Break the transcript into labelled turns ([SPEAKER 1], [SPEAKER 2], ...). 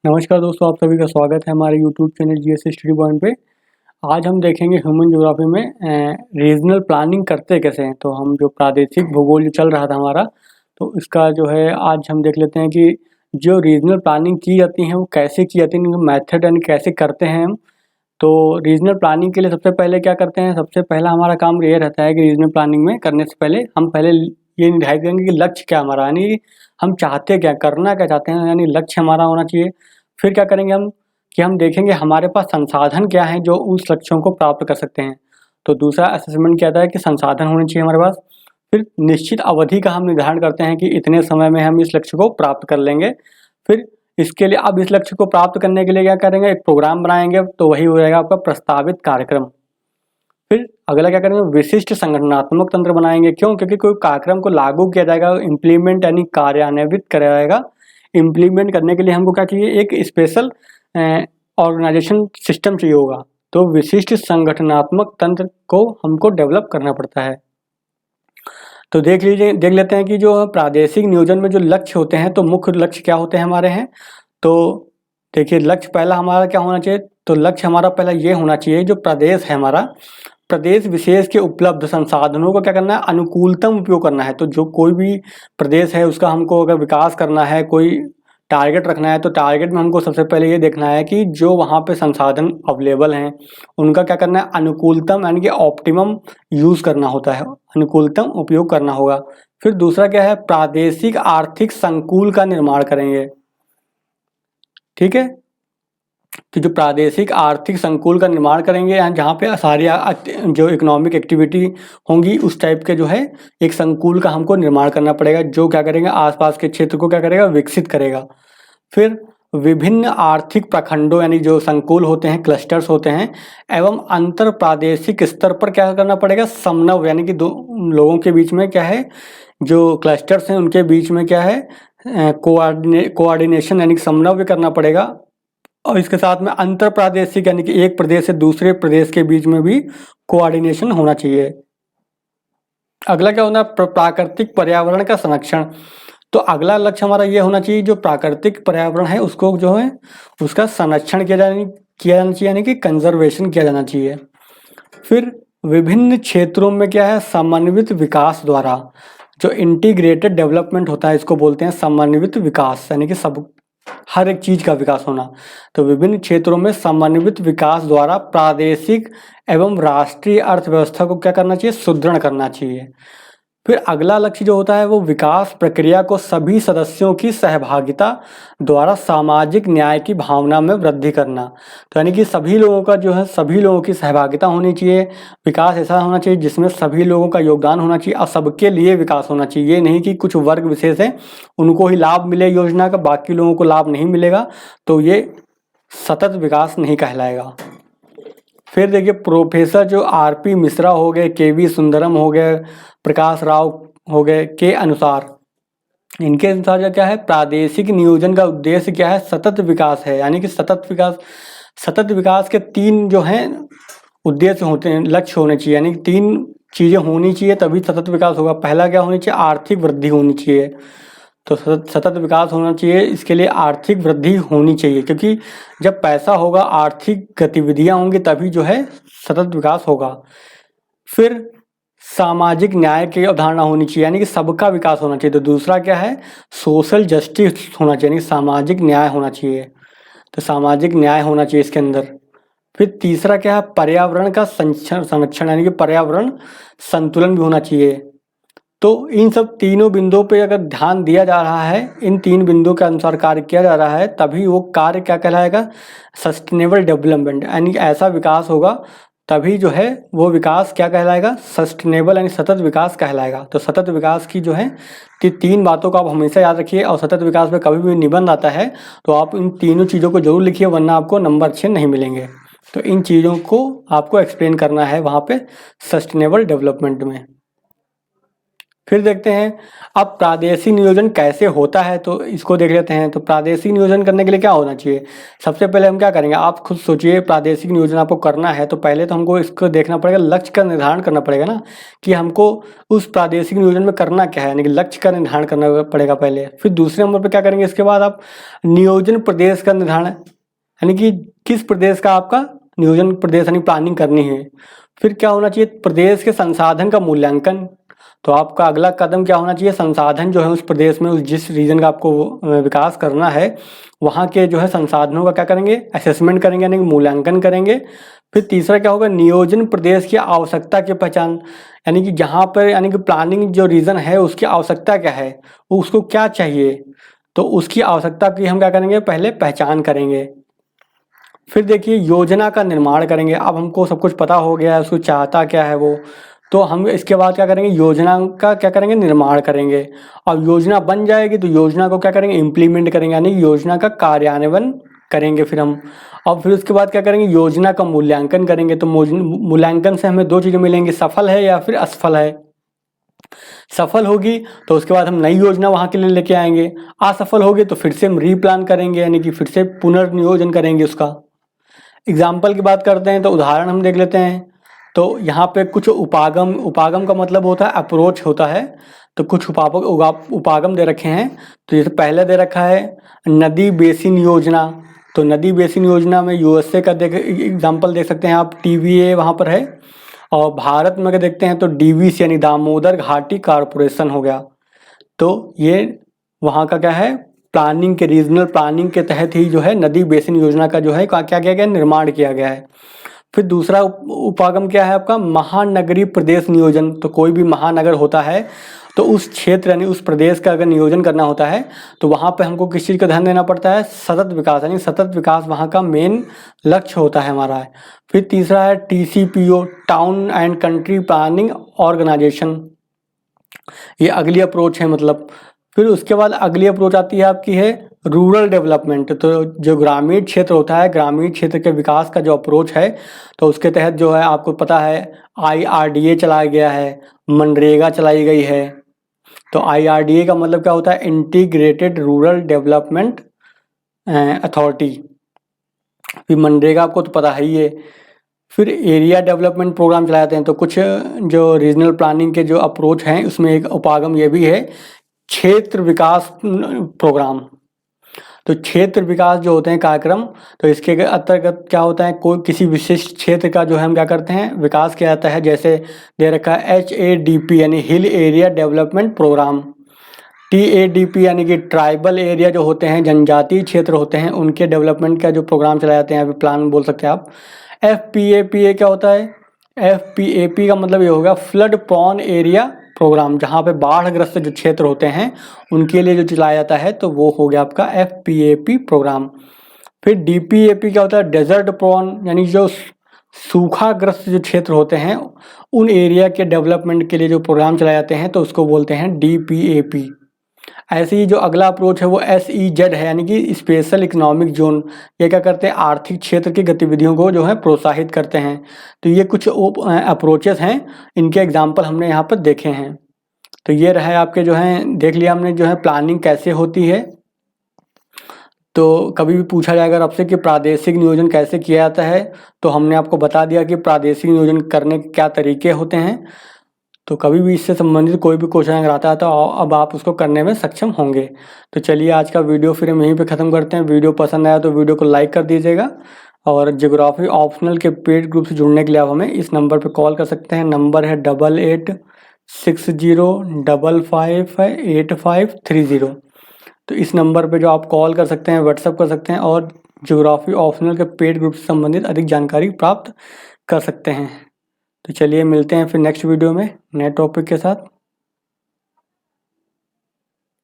[SPEAKER 1] नमस्कार दोस्तों, आप सभी का स्वागत है हमारे YouTube channel GS study point पे। आज हम देखेंगे ह्यूमन ज्योग्राफी में रीजनल प्लानिंग करते कैसे हैं। तो हम जो प्रादेशिक भूगोल जो चल रहा था हमारा, तो इसका जो है आज हम देख लेते हैं कि जो रीजनल प्लानिंग की जाती है वो कैसे की जाती है, मेथड यानी कैसे करते हैं हम। तो रीजनल प्लानिंग के लिए सबसे पहले क्या करते हैं, सबसे पहला हमारा काम ये रहता है कि रीजनल प्लानिंग में करने से पहले हम पहले ये निर्धारित करेंगे कि लक्ष्य क्या हमारा, यानी हम चाहते क्या, करना क्या चाहते हैं, यानी लक्ष्य हमारा होना चाहिए। फिर क्या करेंगे हम कि हम देखेंगे हमारे पास संसाधन क्या हैं जो उस लक्ष्यों को प्राप्त कर सकते हैं। तो दूसरा असेसमेंट क्या था है कि संसाधन होने चाहिए हमारे पास। फिर निश्चित अवधि का हम निर्धारण करते हैं कि इतने समय में हम इस लक्ष्य को प्राप्त कर लेंगे। फिर इसके लिए अब इस लक्ष्य को प्राप्त करने के लिए क्या करेंगे, एक प्रोग्राम बनाएंगे, तो वही हो जाएगा आपका प्रस्तावित कार्यक्रम। फिर अगला क्या करेंगे, विशिष्ट संगठनात्मक तंत्र बनाएंगे। क्यों? क्योंकि कोई कार्यक्रम को लागू किया जाएगा, इम्प्लीमेंट यानी कार्यान्वित किया जाएगा। इम्प्लीमेंट करने के लिए हमको क्या चाहिए, एक स्पेशल ऑर्गेनाइजेशन सिस्टम चाहिए होगा। तो विशिष्ट संगठनात्मक तंत्र को हमको डेवलप करना पड़ता है। तो देख लेते हैं कि जो प्रादेशिक नियोजन में जो लक्ष्य होते हैं, तो मुख्य लक्ष्य क्या होते हैं हमारे हैं। तो देखिए, लक्ष्य पहला हमारा क्या होना चाहिए, तो लक्ष्य हमारा पहला ये होना चाहिए, जो प्रदेश है हमारा, प्रदेश विशेष के उपलब्ध संसाधनों का क्या करना है, अनुकूलतम उपयोग करना है। तो जो कोई भी प्रदेश है उसका हमको अगर विकास करना है, कोई टारगेट रखना है, तो टारगेट में हमको सबसे पहले ये देखना है कि जो वहाँ पे संसाधन अवेलेबल हैं उनका क्या करना है, अनुकूलतम यानी कि ऑप्टिमम यूज़ करना होता है, अनुकूलतम उपयोग करना होगा। फिर दूसरा क्या है, प्रादेशिक आर्थिक संकुल का निर्माण करेंगे। ठीक है, तो जो प्रादेशिक आर्थिक संकुल का निर्माण करेंगे, यहाँ जहाँ पे सारी जो इकोनॉमिक एक्टिविटी होंगी उस टाइप के जो है एक संकुल का हमको निर्माण करना पड़ेगा, जो क्या करेंगे, आसपास के क्षेत्र को क्या करेगा, विकसित करेगा। फिर विभिन्न आर्थिक प्रखंडों यानी जो संकुल होते हैं, क्लस्टर्स होते हैं, एवं अंतर प्रादेशिक स्तर पर क्या करना पड़ेगा, समन्वय यानी कि दो लोगों के बीच में क्या है, जो क्लस्टर्स हैं उनके बीच में क्या है, कोऑर्डिनेशन यानी कि समन्वय करना पड़ेगा। और इसके साथ में अंतर प्रादेशिक यानी कि एक प्रदेश से दूसरे प्रदेश के बीच में भी कोऑर्डिनेशन होना चाहिए। अगला क्या होना, प्राकृतिक पर्यावरण का संरक्षण। तो अगला लक्ष्य हमारा ये होना चाहिए, जो प्राकृतिक पर्यावरण है उसको जो है उसका संरक्षण किया जाना चाहिए, यानी कि कंजर्वेशन किया जाना चाहिए। फिर विभिन्न क्षेत्रों में क्या है, समन्वित विकास द्वारा, जो इंटीग्रेटेड डेवलपमेंट होता है इसको बोलते हैं समन्वित विकास, यानी कि सब हर एक चीज का विकास होना। तो विभिन्न क्षेत्रों में समन्वित विकास द्वारा प्रादेशिक एवं राष्ट्रीय अर्थव्यवस्था को क्या करना चाहिए, सुदृढ़ करना चाहिए। फिर अगला लक्ष्य जो होता है वो विकास प्रक्रिया को सभी सदस्यों की सहभागिता द्वारा सामाजिक न्याय की भावना में वृद्धि करना। तो यानी कि सभी लोगों का जो है, सभी लोगों की सहभागिता होनी चाहिए। विकास ऐसा होना चाहिए जिसमें सभी लोगों का योगदान होना चाहिए और सबके लिए विकास होना चाहिए। ये नहीं कि कुछ वर्ग विशेष हैं उनको ही लाभ मिले योजना का, बाकी लोगों को लाभ नहीं मिलेगा, तो ये सतत विकास नहीं कहलाएगा। फिर देखिए, प्रोफेसर जो आरपी मिश्रा हो गए, केवी सुंदरम हो गए, प्रकाश राव हो गए के अनुसार, इनके अनुसार जो क्या है, प्रादेशिक नियोजन का उद्देश्य क्या है, सतत विकास है। यानी कि सतत विकास के तीन जो हैं उद्देश्य होते हैं, लक्ष्य होने चाहिए, यानी कि तीन चीज़ें होनी चाहिए तभी सतत विकास होगा। पहला क्या होनी चाहिए, आर्थिक वृद्धि होनी चाहिए। तो सतत विकास होना चाहिए, इसके लिए आर्थिक वृद्धि होनी चाहिए, क्योंकि जब पैसा होगा, आर्थिक गतिविधियां होंगी, तभी जो है सतत विकास होगा। फिर सामाजिक न्याय की अवधारणा होनी चाहिए, यानी कि सबका विकास होना चाहिए। तो दूसरा क्या है, सोशल जस्टिस होना चाहिए, यानी सामाजिक न्याय होना चाहिए। तो सामाजिक न्याय होना चाहिए इसके अंदर। फिर तीसरा क्या है, पर्यावरण का संरक्षण, यानी कि पर्यावरण संतुलन भी होना चाहिए। तो इन सब तीनों बिंदुओं पे अगर ध्यान दिया जा रहा है, इन तीन बिंदुओं के अनुसार कार्य किया जा रहा है, तभी वो कार्य क्या कहलाएगा, सस्टेनेबल डेवलपमेंट, यानी कि ऐसा विकास होगा, तभी जो है वो विकास क्या कहलाएगा, सस्टेनेबल यानी सतत विकास कहलाएगा। तो सतत विकास की जो है तीन बातों को आप हमेशा याद रखिए, और सतत विकास में कभी भी निबंध आता है तो आप इन तीनों चीज़ों को जरूर लिखिए, वरना आपको नंबर अच्छे नहीं मिलेंगे। तो इन चीज़ों को आपको एक्सप्लेन करना है वहाँ पे सस्टेनेबल डेवलपमेंट में। फिर देखते हैं अब प्रादेशिक नियोजन कैसे होता है, तो इसको देख लेते हैं। तो प्रादेशिक नियोजन करने के लिए क्या होना चाहिए? सबसे पहले हम क्या करेंगे, आप खुद सोचिए, प्रादेशिक नियोजन आपको करना है तो पहले तो हमको इसको देखना पड़ेगा, लक्ष्य का निर्धारण करना पड़ेगा ना, कि हमको उस प्रादेशिक नियोजन में करना क्या है, यानी कि लक्ष्य का निर्धारण करना पड़ेगा पहले। फिर दूसरे नंबर पर क्या करेंगे, इसके बाद आप नियोजन प्रदेश का निर्धारण, यानी कि किस प्रदेश का आपका नियोजन प्रदेश यानी प्लानिंग करनी है। फिर क्या होना चाहिए, प्रदेश के संसाधन का मूल्यांकन। तो आपका अगला कदम क्या होना चाहिए, संसाधन जो है उस प्रदेश में, उस जिस रीजन का आपको विकास करना है, वहाँ के जो है संसाधनों का क्या करेंगे, असेसमेंट करेंगे, यानी कि मूल्यांकन करेंगे। फिर तीसरा क्या होगा, नियोजन प्रदेश की आवश्यकता की पहचान, यानी कि जहाँ पर यानी कि प्लानिंग जो रीजन है उसकी आवश्यकता क्या है, वो उसको क्या चाहिए, तो उसकी आवश्यकता की हम क्या करेंगे, पहले पहचान करेंगे। फिर देखिए योजना का निर्माण करेंगे। अब हमको सब कुछ पता हो गया है उसको चाहता क्या है वो, तो हम इसके बाद क्या करेंगे, योजना का क्या करेंगे, निर्माण करेंगे। अब योजना बन जाएगी तो योजना को क्या करेंगे, इम्प्लीमेंट करेंगे, यानी योजना का कार्यान्वयन करेंगे फिर हम। और फिर उसके बाद क्या करेंगे, योजना का मूल्यांकन करेंगे। तो मूल्यांकन से हमें दो चीज़ें मिलेंगी, सफल है या फिर असफल है। सफल होगी तो उसके बाद हम नई योजना वहाँ के लिए लेके आएंगे, असफल होगी तो फिर से हम रीप्लान करेंगे, यानी कि फिर से पुनर्नियोजन करेंगे उसका। एग्जाम्पल की बात करते हैं तो उदाहरण हम देख लेते हैं। तो यहाँ पे कुछ उपागम, उपागम का मतलब होता है अप्रोच होता है, तो कुछ उपागम दे रखे हैं। तो जैसे पहले दे रखा है नदी बेसिन योजना। तो नदी बेसिन योजना में यूएसए का देख एग्जाम्पल देख सकते हैं आप, टीवीए वहाँ पर है। और भारत में अगर देखते हैं तो डीवीसी यानी दामोदर घाटी कारपोरेशन हो गया। तो ये वहाँ का क्या है, प्लानिंग के, रीजनल प्लानिंग के तहत ही जो है नदी बेसिन योजना का जो है क्या किया गया, निर्माण किया गया है। फिर दूसरा उपागम क्या है आपका, महानगरीय प्रदेश नियोजन। तो कोई भी महानगर होता है तो उस क्षेत्र यानी उस प्रदेश का अगर नियोजन करना होता है तो वहाँ पे हमको किस चीज़ का ध्यान देना पड़ता है, सतत विकास, यानी सतत विकास वहाँ का मेन लक्ष्य होता है हमारा। फिर तीसरा है TCPO, town and country planning organisation, ये अगली अप्रोच है मतलब। फिर उसके बाद अगली अप्रोच आती है आपकी है रूरल डेवलपमेंट। तो जो ग्रामीण क्षेत्र होता है, ग्रामीण क्षेत्र के विकास का जो अप्रोच है, तो उसके तहत जो है आपको पता है IRDA चलाया गया है, मनरेगा चलाई गई है। तो IRDA का मतलब क्या होता है, इंटीग्रेटेड रूरल डेवलपमेंट अथॉरिटी। फिर मनरेगा आपको तो पता ही है। फिर एरिया डेवलपमेंट प्रोग्राम चलाते हैं। तो कुछ जो रीजनल प्लानिंग के जो अप्रोच हैं उसमें एक उपागम ये भी है, क्षेत्र विकास प्रोग्राम। तो क्षेत्र विकास जो होते हैं कार्यक्रम, तो इसके अंतर्गत क्या होता है, कोई किसी विशिष्ट क्षेत्र का जो है हम क्या करते हैं, विकास किया जाता है। जैसे दे रखा है HADP यानी hill area development programme, TADP यानी कि ट्राइबल एरिया जो होते हैं, जनजातीय क्षेत्र होते हैं, उनके डेवलपमेंट का जो प्रोग्राम चलाए जाते हैं, अभी प्लान बोल सकते हैं आप। FPAPA क्या होता है, FPAP का मतलब ये होगा फ्लड प्रॉन एरिया प्रोग्राम, जहाँ पे बाढ़ग्रस्त जो क्षेत्र होते हैं उनके लिए जो चलाया जाता है, तो वो हो गया आपका FPAP प्रोग्राम। फिर DPAP क्या होता है, डेजर्ट प्रॉन, यानी जो सूखाग्रस्त जो क्षेत्र होते हैं उन एरिया के डेवलपमेंट के लिए जो प्रोग्राम चलाए जाते हैं, तो उसको बोलते हैं DPAP। ऐसे ही जो अगला अप्रोच है वो SEZ है, यानी कि स्पेशल इकोनॉमिक जोन। ये क्या करते हैं, आर्थिक क्षेत्र की गतिविधियों को जो है प्रोत्साहित करते हैं। तो ये कुछ अप्रोचेस हैं, इनके एग्जाम्पल हमने यहाँ पर देखे हैं। तो ये रहे आपके जो हैं, देख लिया हमने जो है प्लानिंग कैसे होती है। तो कभी भी पूछा जाए अगर आपसे कि प्रादेशिक नियोजन कैसे किया जाता है, तो हमने आपको बता दिया कि प्रादेशिक नियोजन करने के क्या तरीके होते हैं। तो कभी भी इससे संबंधित कोई भी क्वेश्चन अगर आता है तो अब आप उसको करने में सक्षम होंगे। तो चलिए आज का वीडियो फिर हम यहीं पे ख़त्म करते हैं। वीडियो पसंद आया तो वीडियो को लाइक कर दीजिएगा, और ज्योग्राफी ऑप्शनल के पेड ग्रुप से जुड़ने के लिए आप हमें इस नंबर पर कॉल कर सकते हैं। नंबर है 8860558530। तो इस नंबर पे जो आप कॉल कर सकते हैं, व्हाट्सअप कर सकते हैं, और ज्योग्राफी ऑप्शनल के पेड ग्रुप से संबंधित अधिक जानकारी प्राप्त कर सकते हैं। तो चलिए मिलते हैं फिर नेक्स्ट वीडियो में नए टॉपिक के साथ।